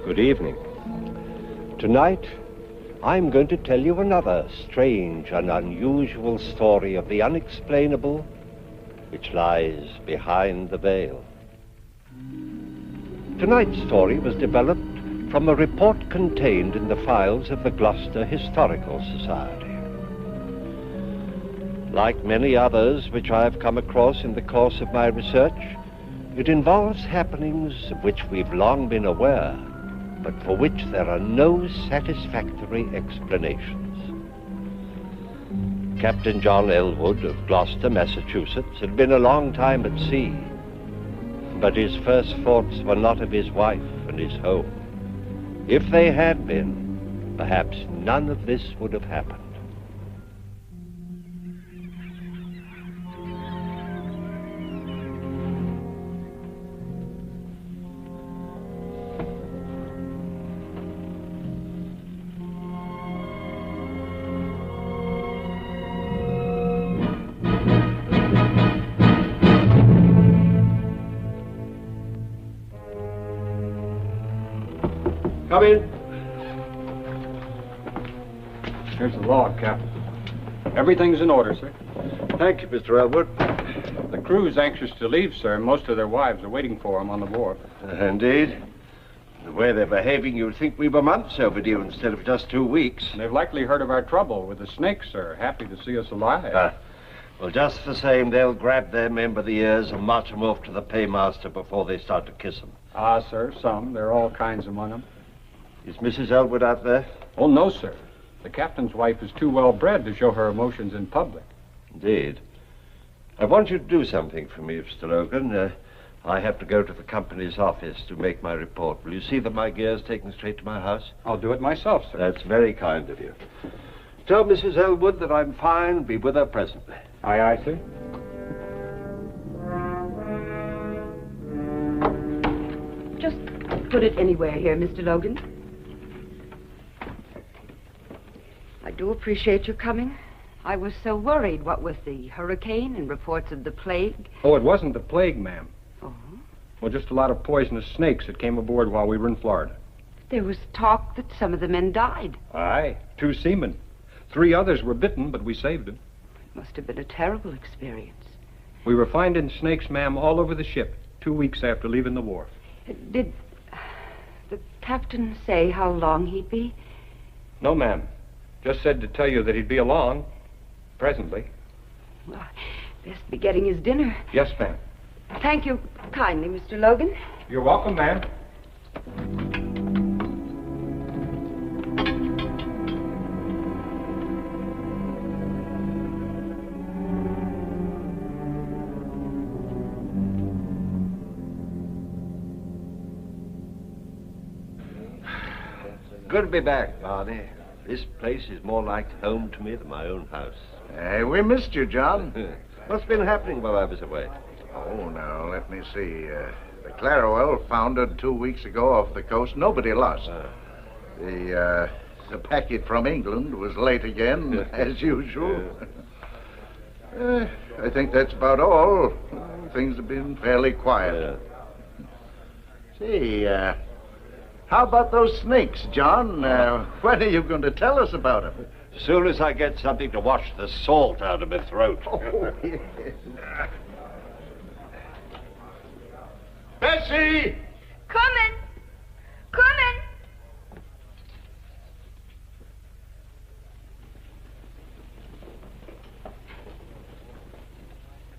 Good evening. Tonight, I'm going to tell you another strange and unusual story of the unexplainable which lies behind the veil. Tonight's story was developed from a report contained in the files of the Gloucester Historical Society. Like many others which I have come across in the course of my research, it involves happenings of which we've long been aware, but for which there are no satisfactory explanations. Captain John Elwood of Gloucester, Massachusetts, had been a long time at sea, but his first thoughts were not of his wife and his home. If they had been, perhaps none of this would have happened. Come in. Here's the log, Captain. Everything's in order, sir. Thank you, Mr. Elwood. The crew's anxious to leave, sir. Most of their wives are waiting for them on the wharf. Indeed. The way they're behaving, you'd think we were months overdue instead of just 2 weeks. They've likely heard of our trouble with the snakes, sir. Happy to see us alive. Well, just the same, they'll grab their men by the ears and march them off to the paymaster before they start to kiss them. Ah, sir, some. There are all kinds among them. Is Mrs. Elwood out there? Oh, no, sir. The captain's wife is too well bred to show her emotions in public. Indeed. I want you to do something for me, Mr. Logan. I have to go to the company's office to make my report. Will you see that my gear's taken straight to my house? I'll do it myself, sir. That's very kind of you. Tell Mrs. Elwood that I'm fine. Be with her presently. Aye, aye, sir. Just put it anywhere here, Mr. Logan. I do appreciate your coming. I was so worried, what with the hurricane and reports of the plague. Oh, it wasn't the plague, ma'am. Oh? Well, just a lot of poisonous snakes that came aboard while we were in Florida. There was talk that some of the men died. Aye, 2 seamen. 3 others were bitten, but we saved them. It must have been a terrible experience. We were finding snakes, ma'am, all over the ship 2 weeks after leaving the wharf. Did the captain say how long he'd be? No, ma'am. Just said to tell you that he'd be along presently. Well, best be getting his dinner. Yes, ma'am. Thank you kindly, Mr. Logan. You're welcome, ma'am. Good to be back, Barney. This place is more like home to me than my own house. Hey, we missed you, John. What's been happening while I was away? Oh, now, let me see. The Clarowell foundered 2 weeks ago off the coast. Nobody lost. The packet from England was late again, as usual. I think that's about all. Things have been fairly quiet. See, how about those snakes, John? When are you going to tell us about them? As soon as I get something to wash the salt out of my throat. Oh, yes. Bessie! Coming! Coming!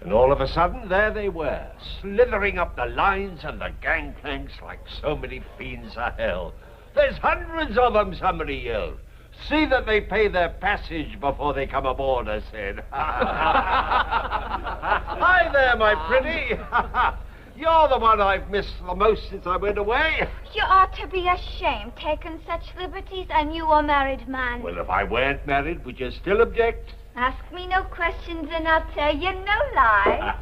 And all of a sudden, there they were, slithering up the lines and the gangplanks like so many fiends of hell. There's hundreds of them, somebody yelled. See that they pay their passage before they come aboard, I said. Hi there, my pretty. You're the one I've missed the most since I went away. You ought to be ashamed, taking such liberties, and you a married man. Well, if I weren't married, would you still object? Ask me no questions, and I'll tell you no lie.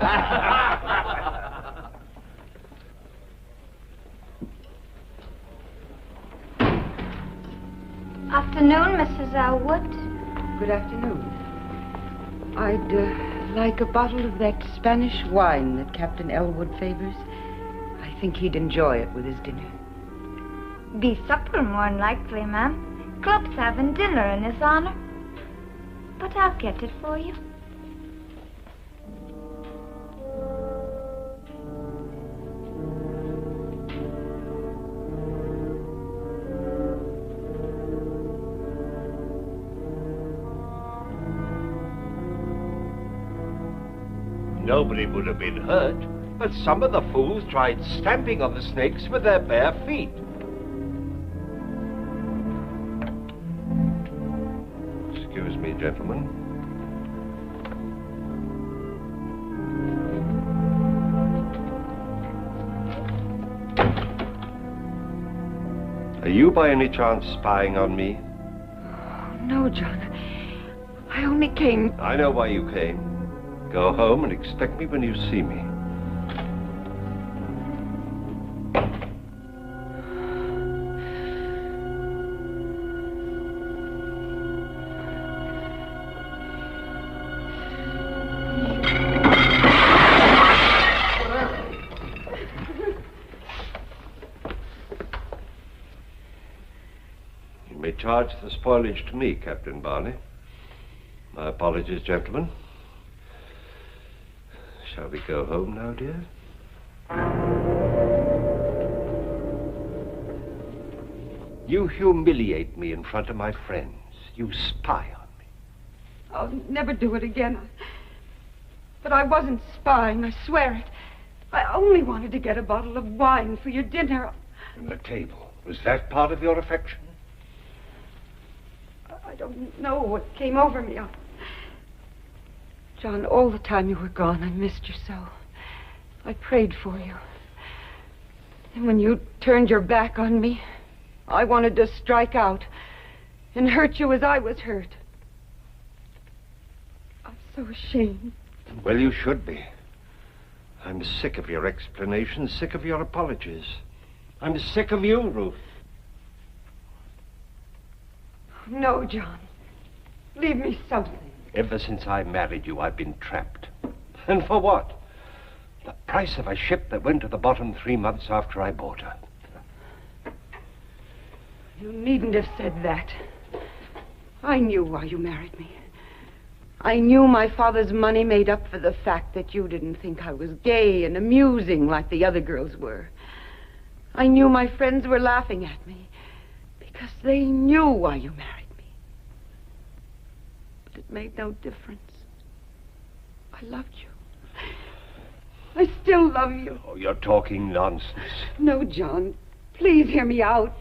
Afternoon, Mrs. Elwood. Good afternoon. I'd like a bottle of that Spanish wine that Captain Elwood favors. I think he'd enjoy it with his dinner. Be supper, more than likely, ma'am. Club's having dinner in his honor. But I'll get it for you. Nobody would have been hurt, but some of the fools tried stamping on the snakes with their bare feet. Excuse me, gentlemen. Are you by any chance spying on me? No, John. I only came... I know why you came. Go home and expect me when you see me. You may charge the spoilage to me, Captain Barney. My apologies, gentlemen. Shall we go home now, dear? You humiliate me in front of my friends. You spy on me. I'll never do it again. But I wasn't spying, I swear it. I only wanted to get a bottle of wine for your dinner. And the table. Was that part of your affection? I don't know what came over me. John, all the time you were gone, I missed you so. I prayed for you. And when you turned your back on me, I wanted to strike out and hurt you as I was hurt. I'm so ashamed. Well, you should be. I'm sick of your explanations, sick of your apologies. I'm sick of you, Ruth. No, John. Leave me something. Ever since I married you, I've been trapped. And for what? The price of a ship that went to the bottom 3 months after I bought her. You needn't have said that. I knew why you married me. I knew my father's money made up for the fact that you didn't think I was gay and amusing like the other girls were. I knew my friends were laughing at me because they knew why you married me. But it made no difference. I loved you. I still love you. Oh, you're talking nonsense. No, John. Please hear me out.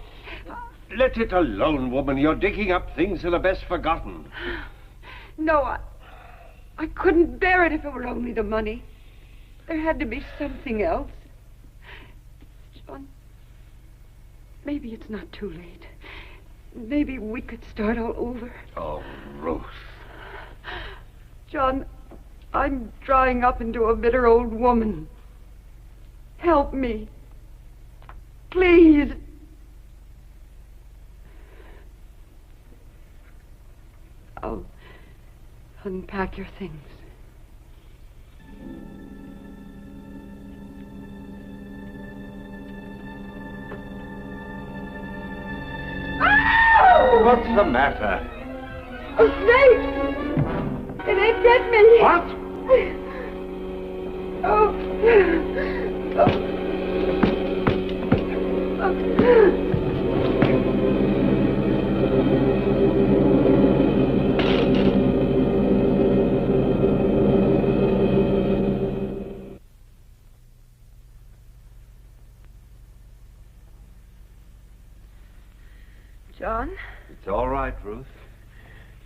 Let it alone, woman. You're digging up things that are best forgotten. No, I couldn't bear it if it were only the money. There had to be something else. John, maybe it's not too late. Maybe we could start all over. Oh, Ruth. John, I'm drying up into a bitter old woman. Help me. Please. I'll unpack your things. What's the matter? A snake! It ain't get me! What? John? It's all right, Ruth.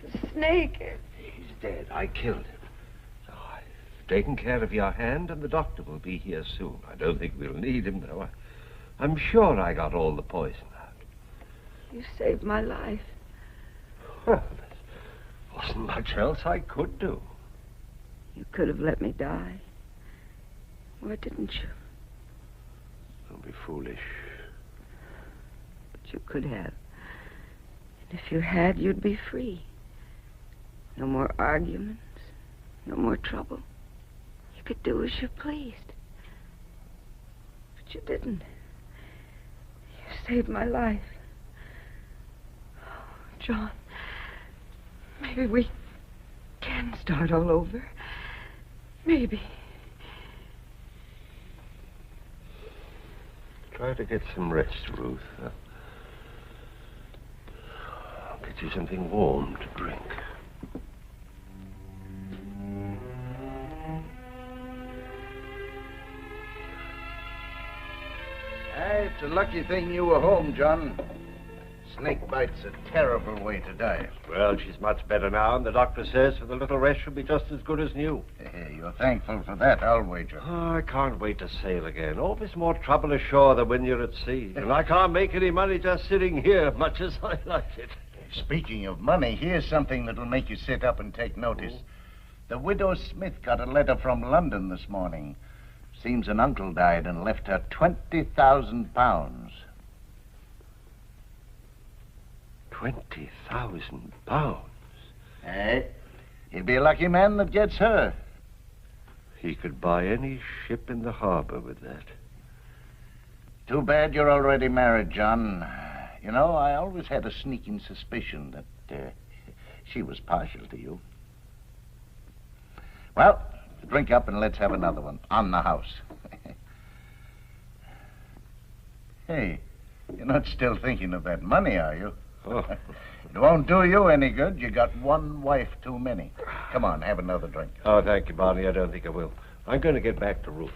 The snake. He's dead. I killed him. So I've taken care of your hand, and the doctor will be here soon. I don't think we'll need him, though. I'm sure I got all the poison out. You saved my life. Well, there wasn't much else I could do. You could have let me die. Why didn't you? Don't be foolish. But you could have. And if you had, you'd be free. No more arguments. No more trouble. You could do as you pleased. But you didn't. You saved my life. John, maybe we can start all over. Maybe. Try to get some rest, Ruth. I'll get you something warm to drink. It's a lucky thing you were home, John. Snake bite's a terrible way to die. Well, she's much better now, and the doctor says with a little rest she'll be just as good as new. You're thankful for that, I'll wager. Oh, I can't wait to sail again. Always more trouble ashore than when you're at sea. And I can't make any money just sitting here, much as I like it. Speaking of money, here's something that'll make you sit up and take notice. The widow Smith got a letter from London this morning. Seems an uncle died and left her £20,000. £20,000? Hey, he'd be a lucky man that gets her. He could buy any ship in the harbor with that. Too bad you're already married, John. You know, I always had a sneaking suspicion that she was partial to you. Well, drink up and let's have another one on the house. Hey, you're not still thinking of that money, are you? Oh. It won't do you any good. You got one wife too many. Come on, have another drink. Oh, thank you, Barney. I don't think I will. I'm going to get back to Ruth.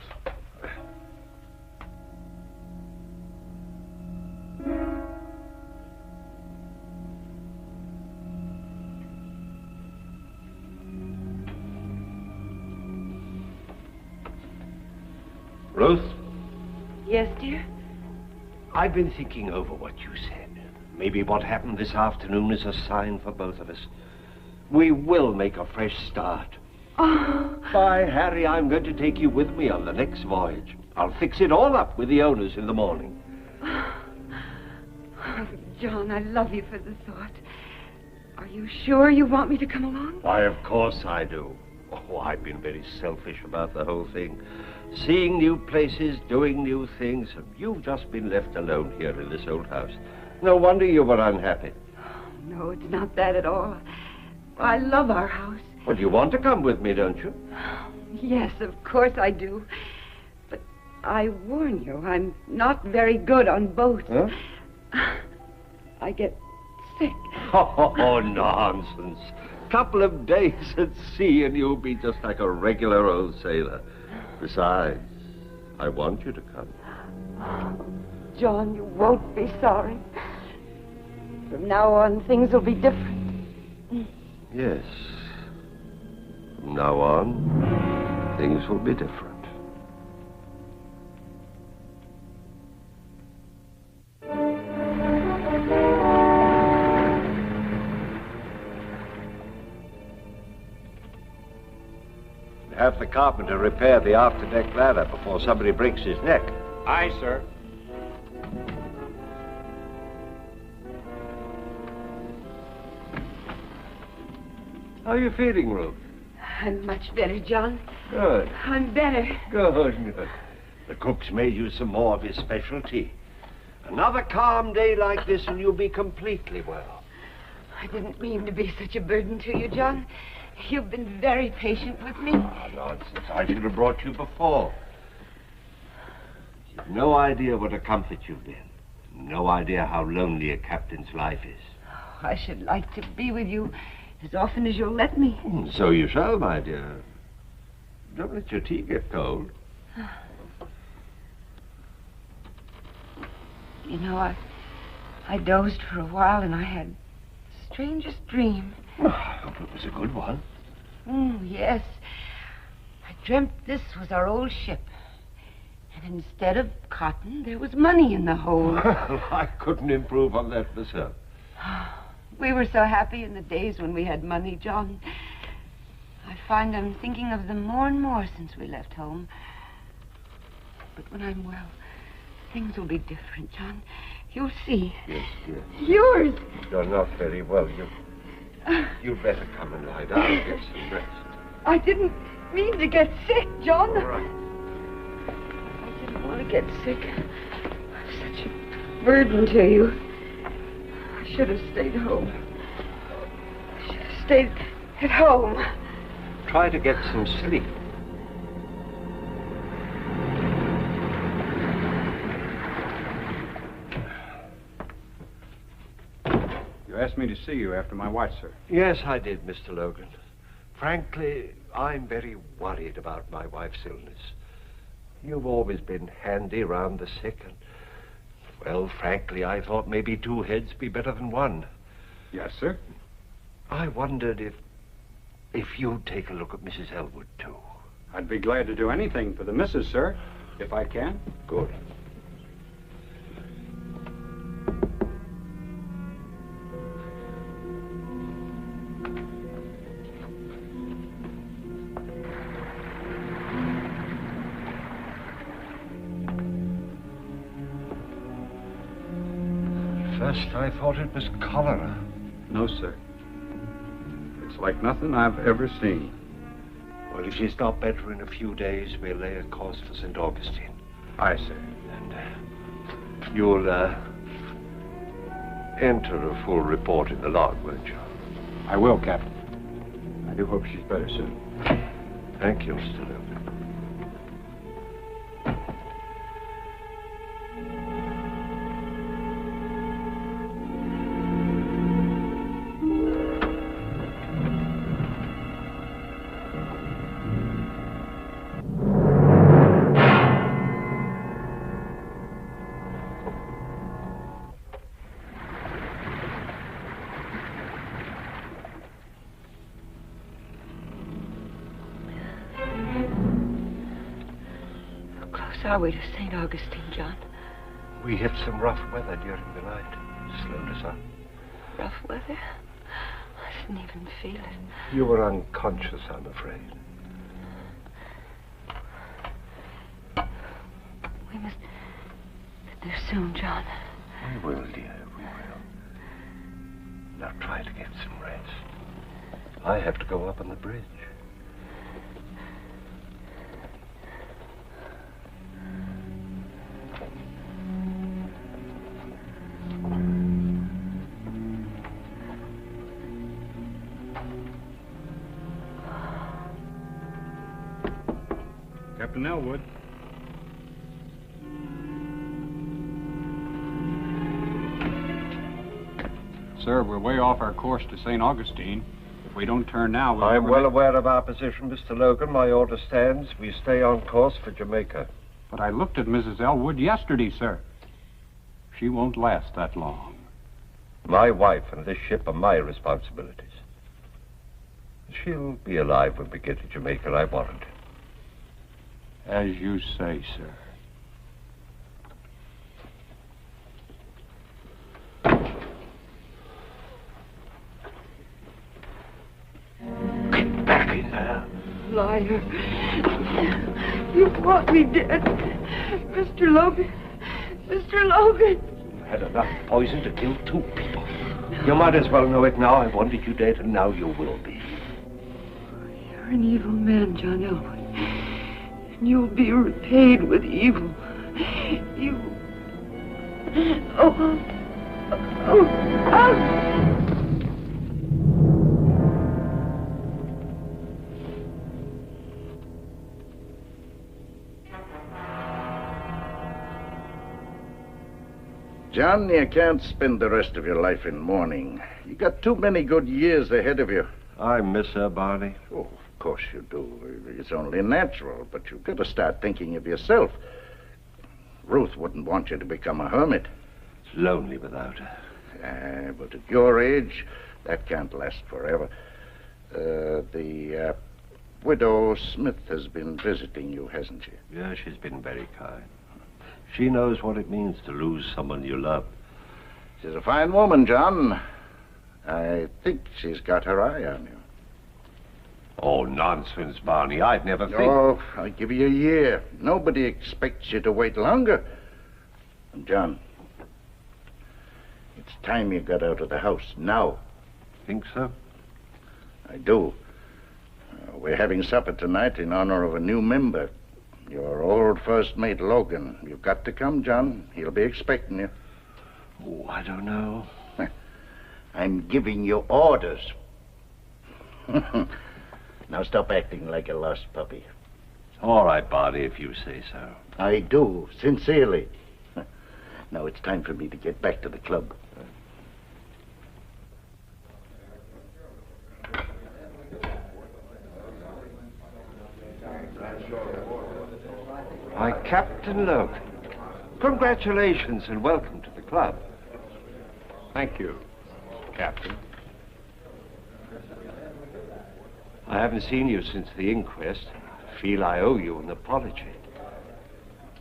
Ruth? Yes, dear? I've been thinking over what you said. Maybe what happened this afternoon is a sign for both of us. We will make a fresh start. Oh. By Harry, I'm going to take you with me on the next voyage. I'll fix it all up with the owners in the morning. Oh, John, I love you for the thought. Are you sure you want me to come along? Why, of course I do. Oh, I've been very selfish about the whole thing. Seeing new places, doing new things, and you've just been left alone here in this old house. No wonder you were unhappy. Oh, no, it's not that at all. I love our house. Well, you want to come with me, don't you? Yes, of course I do. But I warn you, I'm not very good on boats. Huh? I get sick. Oh, nonsense. Couple of days at sea and you'll be just like a regular old sailor. Besides, I want you to come. Oh, John, you won't be sorry. From now on, things will be different. Yes. From now on, things will be different. Have the carpenter repair the after-deck ladder before somebody breaks his neck. Aye, sir. How are you feeling, Ruth? I'm much better, John. Good. I'm better. Good. The cook's made you some more of his specialty. Another calm day like this and you'll be completely well. I didn't mean to be such a burden to you, John. You've been very patient with me. Oh, nonsense. I should have brought you before. You've no idea what a comfort you've been. No idea how lonely a captain's life is. Oh, I should like to be with you as often as you'll let me. So you shall, my dear. Don't let your tea get cold. You know, I dozed for a while and I had the strangest dream. Oh, I hope it was a good one. Yes. I dreamt this was our old ship. And instead of cotton, there was money in the hold. Well, I couldn't improve on that myself. We were so happy in the days when we had money, John. I find I'm thinking of them more and more since we left home. But when I'm well, things will be different, John. You'll see. Yes. Yours. You're not very well. You'd better come and lie down and get some rest. I didn't mean to get sick, John. All right. I didn't want to get sick. I'm such a burden to you. I should have stayed home. I should have stayed at home. Try to get some sleep. You asked me to see you after my watch, sir. Yes, I did, Mr. Logan. Frankly, I'm very worried about my wife's illness. You've always been handy around the sick, and, well, frankly, I thought maybe two heads be better than one. Yes, sir. I wondered if you'd take a look at Mrs. Elwood, too. I'd be glad to do anything for the missus, sir, if I can. Good. First, I thought it was cholera. No, sir. It's like nothing I've ever seen. Well, if she's not better in a few days, we'll lay a course for St. Augustine. Aye, sir. And you'll enter a full report in the log, won't you? I will, Captain. I do hope she's better soon. Thank you, Mr. Logan. Are we to St. Augustine, John? We hit some rough weather during the night. Slowed us up. Rough weather? I didn't even feel it. You were unconscious, I'm afraid. We must get there soon, John. We will, dear, we will. Now try to get some rest. I have to go up on the bridge. Captain Elwood. Sir, we're way off our course to St. Augustine. If we don't turn now, we'll... I'm well aware of our position, Mr. Logan. My order stands. We stay on course for Jamaica. But I looked at Mrs. Elwood yesterday, sir. She won't last that long. My wife and this ship are my responsibilities. She'll be alive when we get to Jamaica, I warrant. As you say, sir. Get back in there. Liar. You want me dead. Mr. Logan. Mr. Logan. You had enough poison to kill two people. You might as well know it now. I wanted you dead, and now you will be. You're an evil man, John Elwood. And you'll be repaid with evil. You... Oh. John, you can't spend the rest of your life in mourning. You got too many good years ahead of you. I miss her, Barney. Oh, of course you do. It's only natural, but you've got to start thinking of yourself. Ruth wouldn't want you to become a hermit. It's lonely without her. But at your age, that can't last forever. The widow Smith has been visiting you, hasn't she? Yeah, she's been very kind. She knows what it means to lose someone you love. She's a fine woman, John. I think she's got her eye on you. Oh, nonsense, Barney. I'd never think... Oh, I'll give you a year. Nobody expects you to wait longer. And, John, it's time you got out of the house. Now. Think so? I do. We're having supper tonight in honor of a new member. Your old first mate, Logan. You've got to come, John. He'll be expecting you. Oh, I don't know. I'm giving you orders. Now stop acting like a lost puppy. All right, Barney, if you say so. I do, sincerely. Now it's time for me to get back to the club. Why, Captain Logan, congratulations and welcome to the club. Thank you, Captain. I haven't seen you since the inquest. I feel I owe you an apology.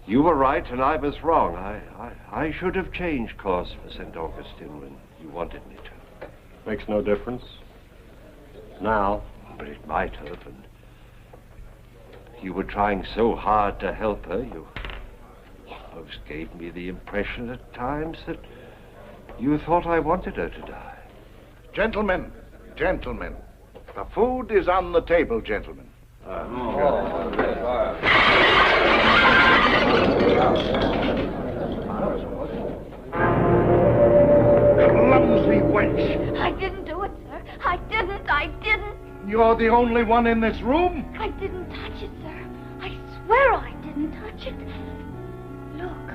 You were right and I was wrong. I should have changed course for St. Augustine when you wanted me to. Makes no difference. Now. But it might have, and you were trying so hard to help her, you almost gave me the impression at times that you thought I wanted her to die. Gentlemen, the food is on the table, gentlemen. Clumsy wench. I didn't do it, sir. I didn't. You're the only one in this room? I didn't touch it, sir. I swear I didn't touch it. Look.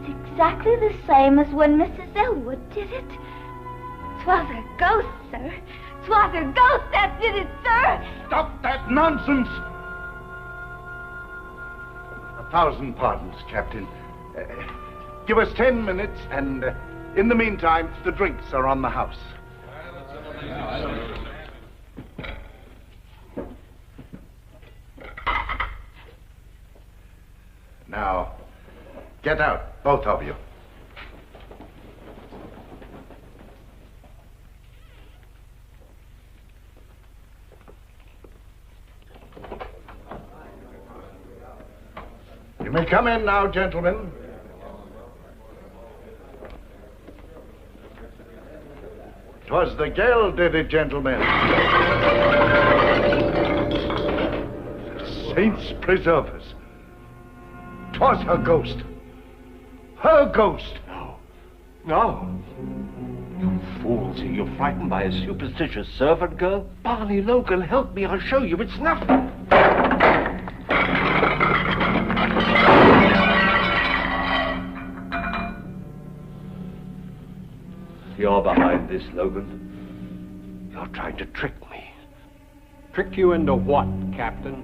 It's exactly the same as when Mrs. Elwood did it. 'Twas a ghost, sir. 'Twas a ghost that did it, sir. Stop that nonsense! 1,000 pardons, Captain. Give us 10 minutes, and in the meantime, the drinks are on the house. Now, get out, both of you. You may come in now, gentlemen. Twas the girl did it, gentlemen. Saints preserve us. 'Twas her ghost. Her ghost. No. You fools, are you frightened by a superstitious servant girl? Barney Logan, help me, I'll show you it's nothing. You're behind this, Logan. You're trying to trick me. Trick you into what, Captain?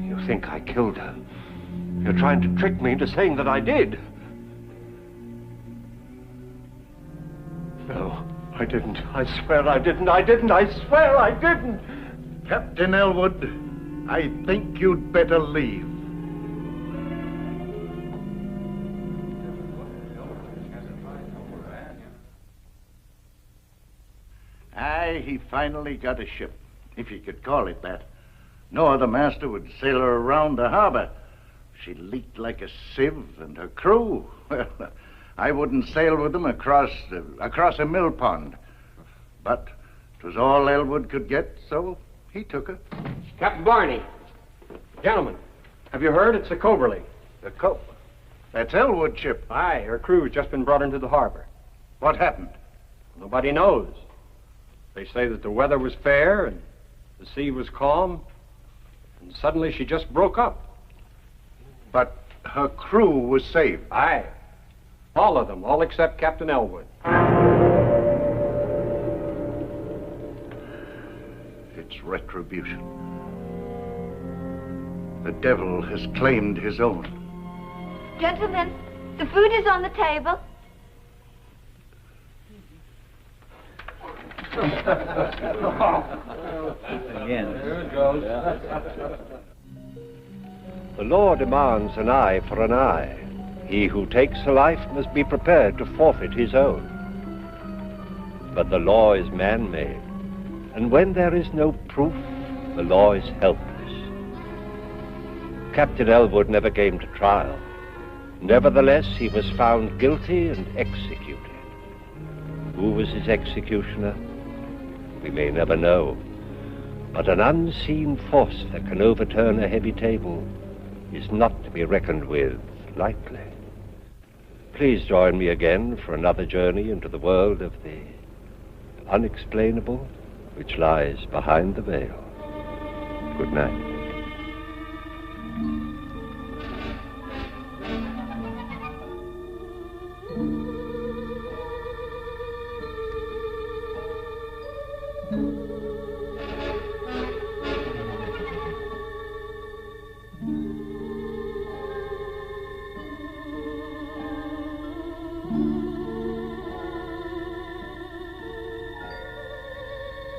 You think I killed her. You're trying to trick me into saying that I did. No, I didn't. I swear I didn't. I swear I didn't. Captain Elwood, I think you'd better leave. Aye, he finally got a ship, if you could call it that. No other master would sail her around the harbor. She leaked like a sieve, and her crew, well, I wouldn't sail with them across a mill pond. But 'twas all Elwood could get, so he took her. Captain Barney. Gentlemen, have you heard? It's the Coberly. The That's Elwood's ship. Aye, her crew's just been brought into the harbor. What happened? Nobody knows. They say that the weather was fair and the sea was calm, and suddenly she just broke up. But her crew was saved. Aye. All of them, all except Captain Elwood. It's retribution. The devil has claimed his own. Gentlemen, the food is on the table. The law demands an eye for an eye. He who takes a life must be prepared to forfeit his own. But the law is man-made, and when there is no proof, the law is helpless. Captain Elwood never came to trial. Nevertheless, he was found guilty and executed. Who was his executioner? We may never know. But an unseen force that can overturn a heavy table is not to be reckoned with lightly. Please join me again for another journey into the world of the unexplainable, which lies behind the veil. Good night.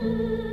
Thank you.